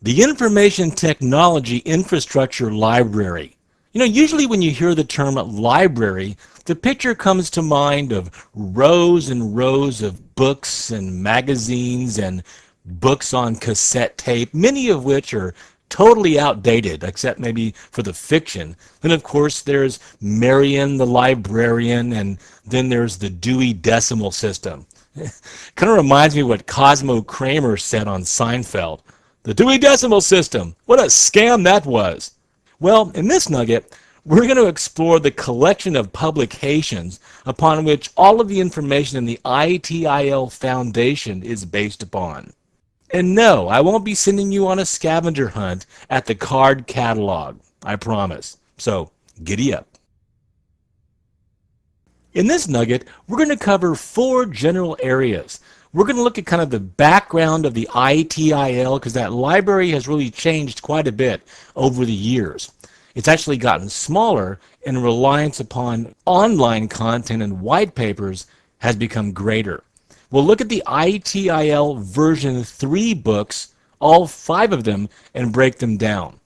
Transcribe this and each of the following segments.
The Information Technology Infrastructure Library. Usually when you hear the term library, the picture comes to mind of rows and rows of books and magazines and books on cassette tape, many of which are totally outdated, except maybe for the fiction. Then, of course, there's Marion the librarian, and then there's the Dewey Decimal System. Kind of reminds me of what Cosmo Kramer said on Seinfeld. The Dewey Decimal System, what a scam that was. Well, in this nugget, we're going to explore the collection of publications upon which all of the information in the ITIL Foundation is based upon. And no, I won't be sending you on a scavenger hunt at the card catalog, I promise. So, giddy up. In this nugget, we're going to cover 4 general areas. We're going to look at kind of the background of the ITIL because that library has really changed quite a bit over the years. It's actually gotten smaller, and reliance upon online content and white papers has become greater. We'll look at the ITIL version 3 books, all 5 of them, and break them down.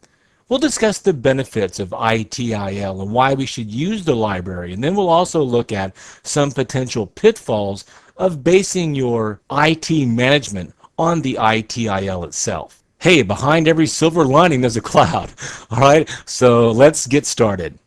We'll discuss the benefits of ITIL and why we should use the library, and then we'll also look at some potential pitfalls of basing your IT management on the ITIL itself. Hey, behind every silver lining there's a cloud. All right, so let's get started.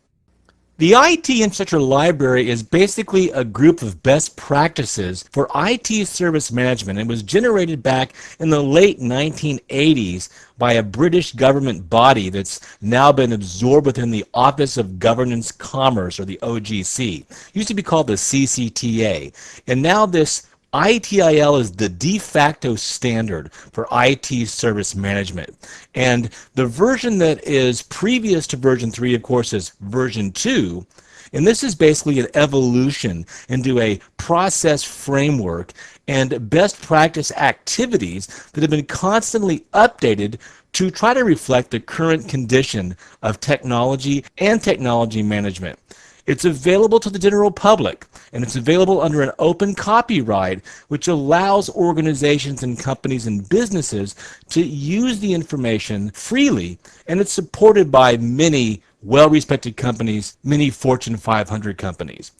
The IT Infrastructure Library is basically a group of best practices for IT service management. It was generated back in the late 1980s by a British government body that's now been absorbed within the Office of Governance Commerce, or the OGC. It used to be called the CCTA. And now this ITIL is the de facto standard for IT service management. And the version that is previous to version 3, of course, is version 2. And this is basically an evolution into a process framework and best practice activities that have been constantly updated to try to reflect the current condition of technology and technology management. It's available to the general public, and it's available under an open copyright, which allows organizations and companies and businesses to use the information freely, and it's supported by many well-respected companies, many Fortune 500 companies.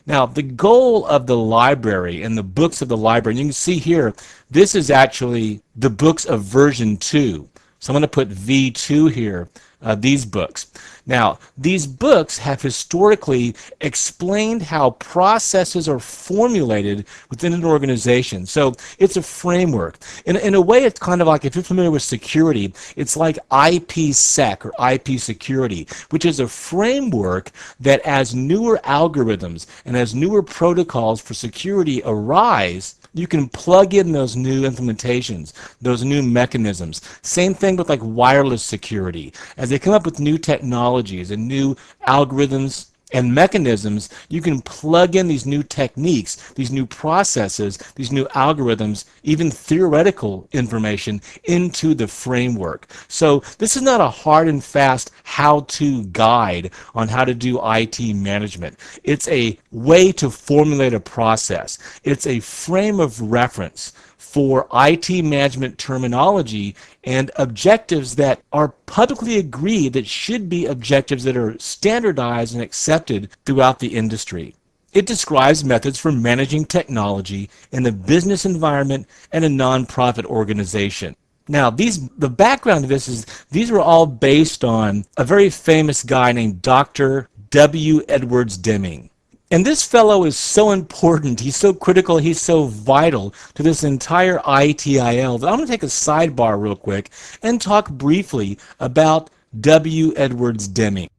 Now, the goal of the library and the books of the library, and you can see here, this is actually the books of version 2. So I'm going to put V2 here, these books. Now, these books have historically explained how processes are formulated within an organization. So it's a framework. In a way, it's kind of like, if you're familiar with security, it's like IPsec, or IP security, which is a framework that as newer algorithms and as newer protocols for security arise, you can plug in those new implementations, those new mechanisms. Same thing with like wireless security. As they come up with new technologies and new algorithms and mechanisms, you can plug in these new techniques, these new processes, these new algorithms, even theoretical information into the framework. So this is not a hard and fast how-to guide on how to do IT management. It's a way to formulate a process. It's a frame of reference for IT management terminology and objectives that are publicly agreed that should be objectives that are standardized and accepted throughout the industry. It describes methods for managing technology in the business environment and a nonprofit organization. Now, the background of this is these were all based on a very famous guy named Dr. W. Edwards Deming. And this fellow is so important, he's so critical, he's so vital to this entire ITIL that I'm going to take a sidebar real quick and talk briefly about W. Edwards Deming.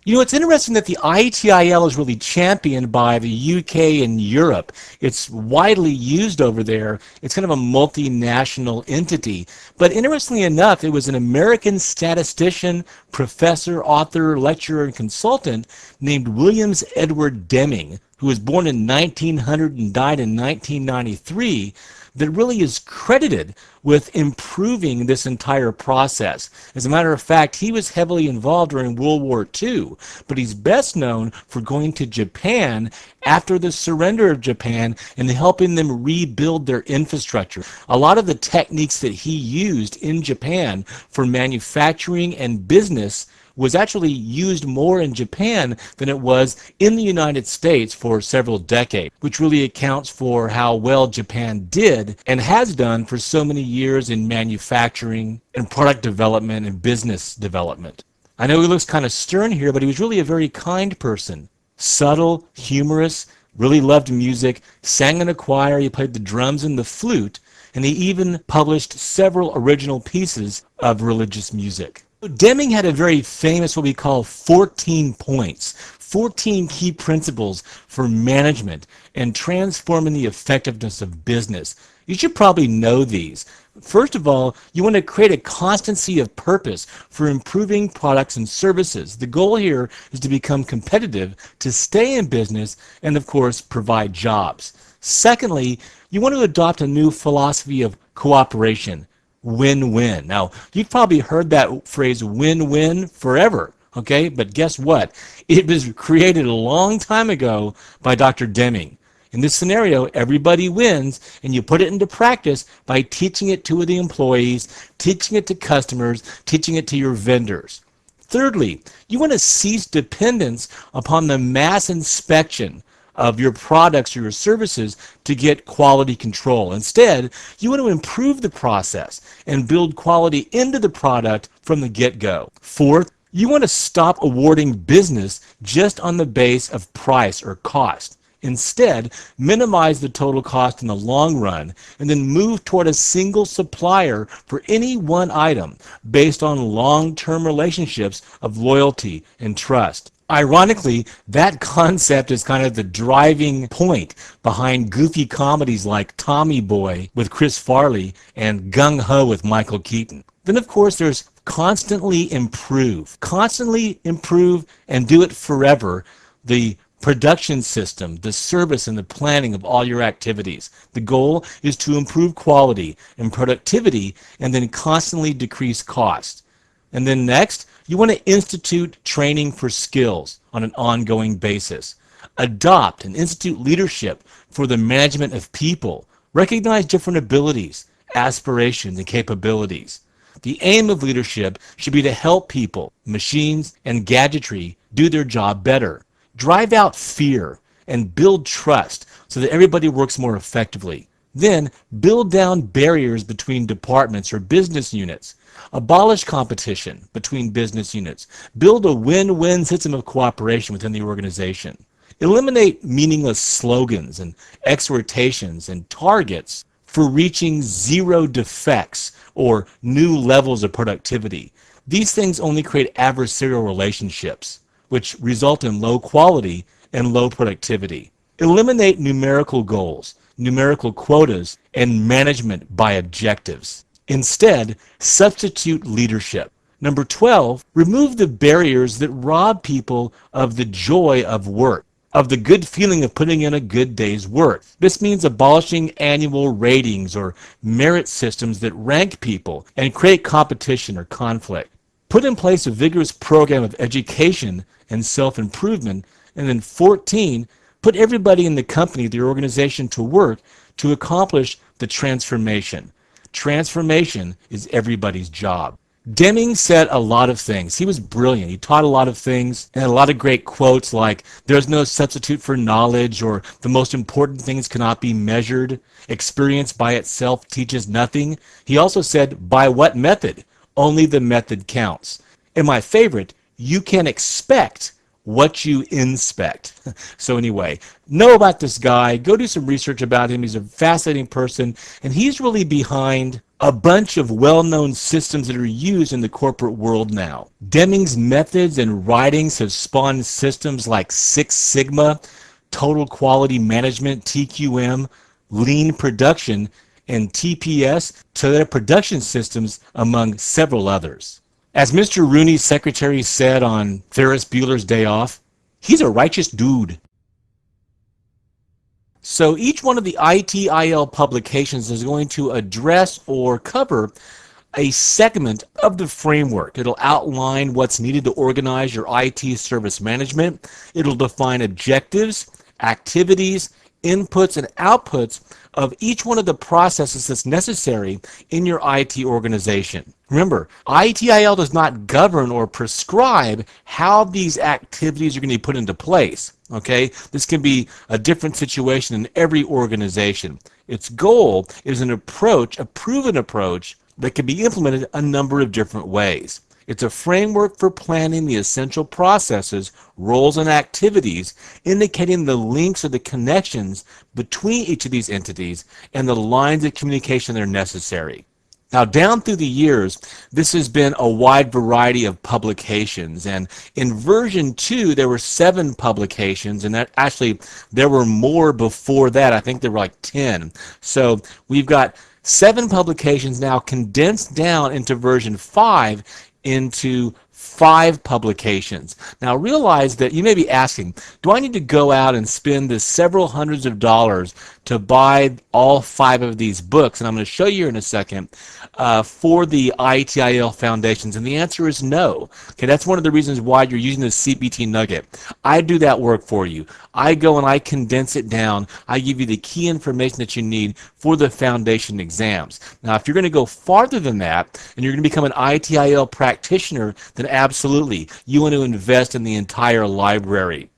It's interesting that the ITIL is really championed by the UK and Europe. It's widely used over there. It's kind of a multinational entity. But interestingly enough, it was an American statistician, professor, author, lecturer, and consultant named Williams Edward Deming, who was born in 1900 and died in 1993, that really is credited with improving this entire process. As a matter of fact, he was heavily involved during World War II, but he's best known for going to Japan after the surrender of Japan and helping them rebuild their infrastructure. A lot of the techniques that he used in Japan for manufacturing and business was actually used more in Japan than it was in the United States for several decades, which really accounts for how well Japan did and has done for so many years in manufacturing and product development and business development. I know he looks kind of stern here, but he was really a very kind person. Subtle, humorous, really loved music, sang in a choir, he played the drums and the flute, and he even published several original pieces of religious music. Deming had a very famous what we call 14 points, 14 key principles for management and transforming the effectiveness of business. You should probably know these. First of all, you want to create a constancy of purpose for improving products and services. The goal here is to become competitive, to stay in business, and of course, provide jobs. Secondly, you want to adopt a new philosophy of cooperation. Win-win. Now, you've probably heard that phrase win-win forever, okay? But guess what? It was created a long time ago by Dr. Deming. In this scenario, everybody wins, and you put it into practice by teaching it to the employees, teaching it to customers, teaching it to your vendors. Thirdly, you want to cease dependence upon the mass inspection of your products or your services to get quality control. Instead, you want to improve the process and build quality into the product from the get-go. Fourth, you want to stop awarding business just on the base of price or cost. Instead, minimize the total cost in the long run and then move toward a single supplier for any one item based on long-term relationships of loyalty and trust. Ironically, that concept is kind of the driving point behind goofy comedies like Tommy Boy with Chris Farley and Gung Ho with Michael Keaton. Then, of course, there's constantly improve. Constantly improve and do it forever. The production system, the service, and the planning of all your activities. The goal is to improve quality and productivity and then constantly decrease cost. And then next, you want to institute training for skills on an ongoing basis. Adopt and institute leadership for the management of people. Recognize different abilities, aspirations, and capabilities. The aim of leadership should be to help people, machines, and gadgetry do their job better. Drive out fear and build trust so that everybody works more effectively. Then, build down barriers between departments or business units. Abolish competition between business units. Build a win-win system of cooperation within the organization. Eliminate meaningless slogans and exhortations and targets for reaching zero defects or new levels of productivity. These things only create adversarial relationships, which result in low quality and low productivity. Eliminate numerical goals, numerical quotas, and management by objectives. Instead, substitute leadership. Number 12, remove the barriers that rob people of the joy of work, of the good feeling of putting in a good day's work. This means abolishing annual ratings or merit systems that rank people and create competition or conflict. Put in place a vigorous program of education and self-improvement. And then 14, put everybody in the company, the organization, to work to accomplish the transformation. Transformation is everybody's job. Deming said a lot of things. He was brilliant. He taught a lot of things and had a lot of great quotes like, "There's no substitute for knowledge," or "The most important things cannot be measured. Experience by itself teaches nothing." He also said, "By what method? Only the method counts." And my favorite, "You can expect what you inspect." So anyway, know about this guy. Go do some research about him. He's a fascinating person, and he's really behind a bunch of well-known systems that are used in the corporate world now. Deming's methods and writings have spawned systems like Six Sigma, Total Quality Management, TQM, Lean Production, and TPS, Toyota Production Systems, among several others. As Mr. Rooney's secretary said on Ferris Bueller's Day Off, he's a righteous dude. So each one of the ITIL publications is going to address or cover a segment of the framework. It'll outline what's needed to organize your IT service management. It'll define objectives, activities, inputs, and outputs of each one of the processes that's necessary in your IT organization. Remember, ITIL does not govern or prescribe how these activities are going to be put into place. Okay, this can be a different situation in every organization. Its goal is an approach, a proven approach, that can be implemented a number of different ways. It's a framework for planning the essential processes, roles, and activities, indicating the links or the connections between each of these entities and the lines of communication that are necessary. Now, down through the years, this has been a wide variety of publications, and in version 2, there were 7 publications, and that actually, there were more before that. I think there were like 10. So we've got 7 publications now condensed down into version 5 into 5 publications. Now realize that you may be asking, do I need to go out and spend the several hundreds of dollars to buy all 5 of these books? And I'm going to show you in a second for the ITIL foundations, and the answer is no. Okay, that's one of the reasons why you're using the CPT Nugget. I do that work for you. I go and I condense it down. I give you the key information that you need for the foundation exams. Now, if you're going to go farther than that, and you're going to become an ITIL practitioner, then absolutely, you want to invest in the entire library.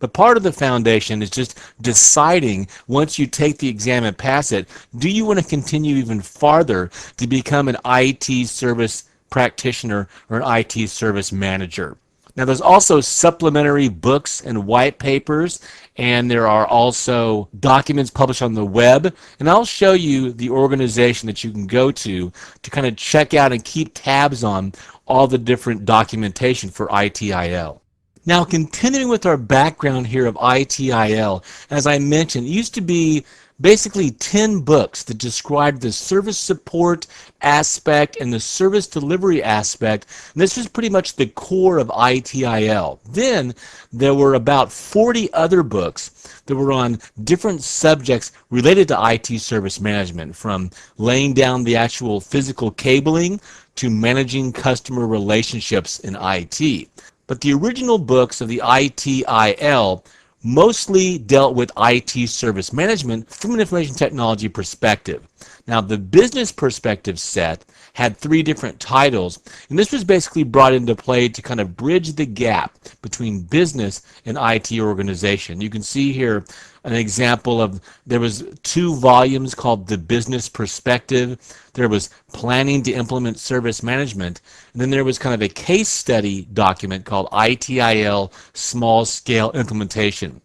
But part of the foundation is just deciding, once you take the exam and pass it, do you want to continue even farther to become an IT service practitioner or an IT service manager? Now, there's also supplementary books and white papers, and there are also documents published on the web. And I'll show you the organization that you can go to kind of check out and keep tabs on all the different documentation for ITIL. Now, continuing with our background here of ITIL, as I mentioned, it used to be basically 10 books that described the service support aspect and the service delivery aspect. And this was pretty much the core of ITIL. Then there were about 40 other books that were on different subjects related to IT service management, from laying down the actual physical cabling to managing customer relationships in IT. But the original books of the ITIL mostly dealt with IT service management from an information technology perspective. Now, the business perspective set had 3 different titles, and this was basically brought into play to kind of bridge the gap between business and IT organization. You can see here an example of, there was 2 volumes called The Business Perspective, there was Planning to Implement Service Management, and then there was kind of a case study document called ITIL Small Scale Implementation.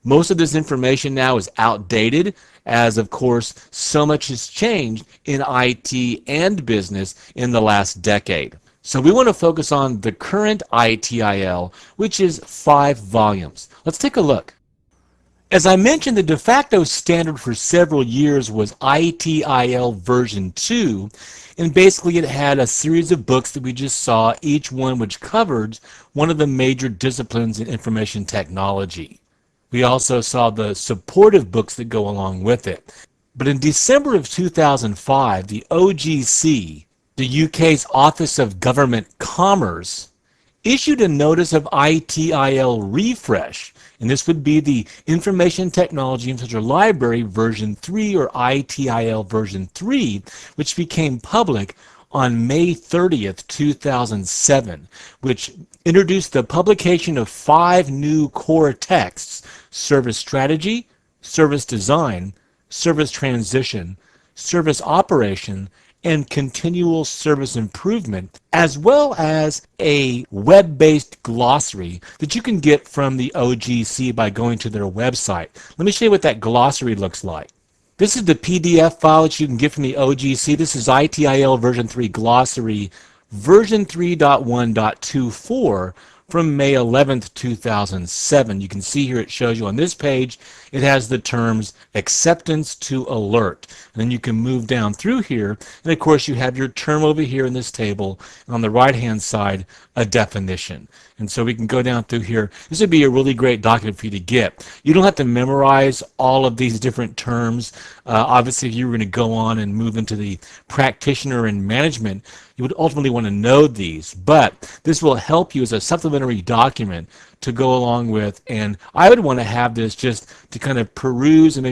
Most of this information now is outdated, as of course so much has changed in IT and business in the last decade. So we want to focus on the current ITIL, which is 5 volumes. Let's take a look. As I mentioned, the de facto standard for several years was ITIL version 2, and basically it had a series of books that we just saw, each one which covered one of the major disciplines in information technology. We also saw the supportive books that go along with it. But in December of 2005, the OGC, the UK's Office of Government Commerce, issued a notice of ITIL refresh, and this would be the Information Technology Infrastructure Library version 3, or ITIL version 3, which became public on May 30th, 2007, which introduced the publication of 5 new core texts: service strategy, service design, service transition, service operation, and continual service improvement, as well as a web-based glossary that you can get from the OGC by going to their website. Let me show you what that glossary looks like. This is the PDF file that you can get from the OGC. This is ITIL version 3 glossary, version 3.1.24 for from May 11th, 2007. You can see here it shows you on this page, it has the terms acceptance to alert. And then you can move down through here, and of course you have your term over here in this table, and on the right-hand side, a definition. And so we can go down through here. This would be a really great document for you to get. You don't have to memorize all of these different terms. Obviously, if you were going to go on and move into the practitioner and management, you would ultimately want to know these, but this will help you as a supplementary document to go along with, and I would want to have this just to kind of peruse and maybe